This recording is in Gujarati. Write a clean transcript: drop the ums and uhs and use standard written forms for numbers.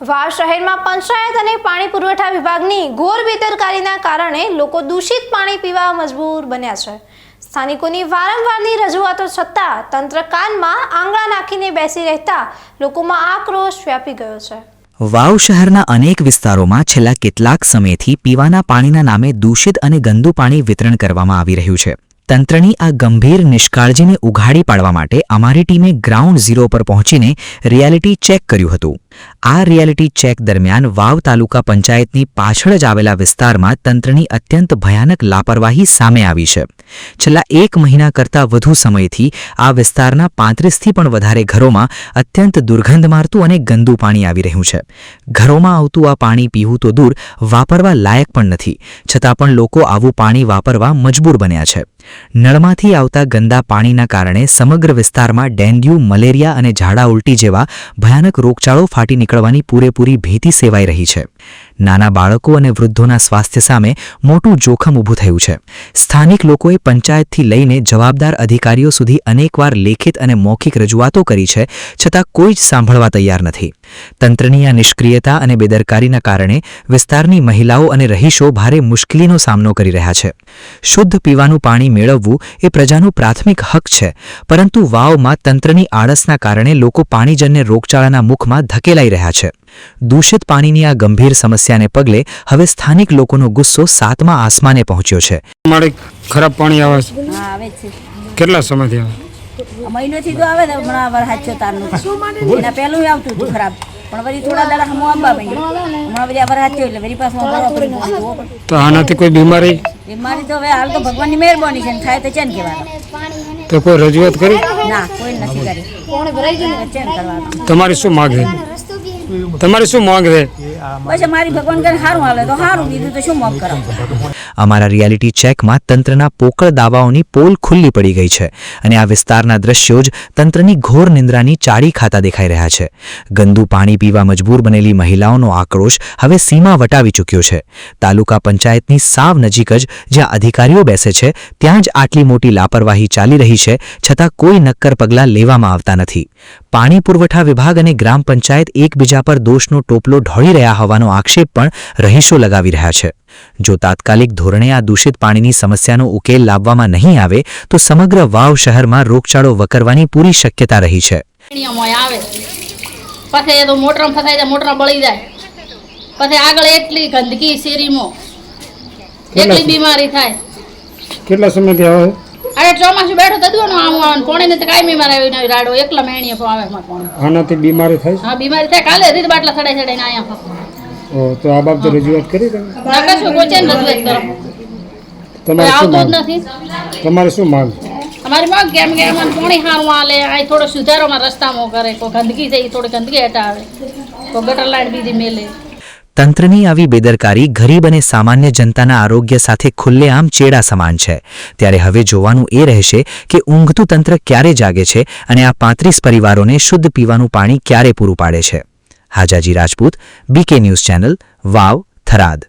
વાવ શહેરમાં પંચાયત અને પાણી પુરવઠા વિભાગની ઘોર બેદરકારીના કારણે લોકો દૂષિત પાણી પીવા મજબૂર બન્યા છે। સ્થાનિકોની વારંવારની રજૂઆતો છતાં તંત્ર કાનમાં આંગળા નાખીને બેસી રહેતા લોકોમાં આક્રોશ વ્યાપી ગયો છે। વાવ શહેરના અનેક વિસ્તારોમાં છેલ્લા કેટલાક સમયથી પીવાના પાણીના નામે દૂષિત અને ગંદુ પાણી વિતરણ કરવામાં આવી રહ્યું છે। તંત્રની આ ગંભીર નિષ્કાળજીને ઉઘાડી પાડવા માટે અમારી ટીમે ગ્રાઉન્ડ ઝીરો પર પહોંચીને રિયાલિટી ચેક કર્યું હતું। આ રિયાલિટી ચેક દરમિયાન વાવ તાલુકા પંચાયતની પાછળ જ આવેલા વિસ્તારમાં તંત્રની અત્યંત ભયાનક લાપરવાહી સામે આવી છે। છેલ્લા 1 મહિના કરતાં વધુ સમયથી આ વિસ્તારના 35થી પણ વધારે ઘરોમાં અત્યંત દુર્ગંધ મારતું અને ગંદુ પાણી આવી રહ્યું છે। ઘરોમાં આવતું આ પાણી પીવું તો દૂર, વાપરવા લાયક પણ નથી, છતાં પણ લોકો આવું પાણી વાપરવા મજબૂર બન્યા છે। નળમાંથી આવતા ગંદા પાણીના કારણે સમગ્ર વિસ્તારમાં ડેન્ગ્યુ, મલેરિયા અને ઝાડા ઉલટી જેવા ભયાનક રોગચાળો ફાટી નીકળવાની પૂરેપૂરી ભીતિ સેવાઈ રહી છે। નાના બાળકો અને વૃદ્ધોના સ્વાસ્થ્ય સામે મોટું જોખમ ઊભું થયું છે। સ્થાનિક લોકોએ પંચાયતથી લઈને જવાબદાર અધિકારીઓ સુધી અનેકવાર લેખિત અને મૌખિક રજૂઆતો કરી છે, છતાં કોઈ જ સાંભળવા તૈયાર નથી। તંત્રની આ નિષ્ક્રિયતા અને બેદરકારીના કારણે વિસ્તારની મહિલાઓ અને રહીશો ભારે મુશ્કેલીનો સામનો કરી રહ્યા છે। શુદ્ધ પીવાનું પાણી મેળવવું એ પ્રજાનું પ્રાથમિક હક છે, પરંતુ વાવમાં તંત્રની આળસના કારણે લોકો પાણીજન્ય રોગચાળાના મુખમાં ધકેલાઈ રહ્યા છે। દૂષિત પાણીની આ ગંભીર સમસ્યાને પગલે હવે સ્થાનિક લોકોનો ગુસ્સો 7મા આસમાને પહોંચ્યો છે। અમારે ખરાબ પાણી આવે છે। હા આવે છે। કેટલા સમયથી આવે? મહિનોથી તો આવે ને, હમણાં વરસાદ છે તારનું એના પહેલું આવતું હતું ખરાબ, પણ વળી થોડા દાડા હમો આવવા માંડ્યો। હમણાં વળી વરસાદ થયો એટલે વળી પાછું ભરવા પડી। તો આનાથી કોઈ બીમારી તો હવે હાલ તો ભગવાનની મહેરબાની છે, થાય તો ચેન કહેવાનું। તો કોઈ રજૂઆત કરી? ના, કોઈ નથી કરી। ચેન કરવાનું। તમારી શું માંગ છે? તમારી શું માંગ છે? બસ મારી ભગવાન કરે સારું હાલે તો સારું, બીજું તો શું માંગ કરાવું। અમારા રિયાલિટી ચેકમાં તંત્રના પોકળ દાવાઓની પોલ ખુલ્લી પડી ગઈ છે અને આ વિસ્તારના દ્રશ્યો જ તંત્રની ઘોર નિંદ્રાની ચાડી ખાતા દેખાઈ રહ્યા છે। ગંદુ પાણી પીવા મજબૂર બનેલી મહિલાઓનો આક્રોશ હવે સીમા વટાવી ચૂક્યો છે। તાલુકા પંચાયતની સાવ નજીક જ જ્યાં અધિકારીઓ બેસે છે, ત્યાં જ આટલી મોટી લાપરવાહી ચાલી રહી છે, છતાં કોઈ નક્કર પગલાં લેવામાં આવતા નથી। પાણી પુરવઠા વિભાગ અને ગ્રામ પંચાયત એકબીજા પર દોષનો ટોપલો ઢોળી રહ્યા હોવાનો આક્ષેપ પણ રહીશો લગાવી રહ્યા છે। જો તાત્કાલિક ધોરણે આ દૂષિત પાણીની સમસ્યાનો ઉકેલ લાવવામાં નહીં આવે તો સમગ્ર વાવ શહેરમાં રોગચાળો વકરવાની પૂરી શક્યતા રહી છે। પછી તો મોટરમાં ફસાઈ જાય, મોટરમાં બળી જાય, પછી આગળ એટલી ગંદકી શેરીમાં, એટલી બીમારી થાય। કેટલા સમયથી આવે? અરે ચોમાસું બેઠો તો દુનો આમ પોણી ને કાયમી મારે રાડો એકલા મેણીએ આવે પાણી। આનાથી બીમારી થાય? હા, બીમારી થાય। કાલે રીત બાટલા ચડાઈ ચડાઈને આયા। તો આ બાબતે રજૂઆત કરી તમે? ના, કશું કોઈ છે રજૂઆત કરો, તમારે આવતો જ નથી। તમારે શું માંગ? અમારી માંગ કેમ કે અમને પોણી સારું આલે, આ થોડો સુધારોમાં રસ્તામાં કરે, કોઈ ગંદકી થઈ થોડી ગંદકી હટાવે, કોઈ ગટર લાઈન બીજી મેલે। તંત્રની આવી બેદરકારી ગરીબ અને સામાન્ય જનતાના આરોગ્ય સાથે ખુલ્લેઆમ ચેડા સમાન છે। ત્યારે હવે જોવાનું એ રહેશે કે ઊંઘતું તંત્ર ક્યારે જાગે છે અને આ 35 પરિવારોને શુદ્ધ પીવાનું પાણી ક્યારે પૂરું પાડે છે। હાજાજી રાજપૂત, BK ન્યૂઝ ચેનલ, વાવ, થરાદ।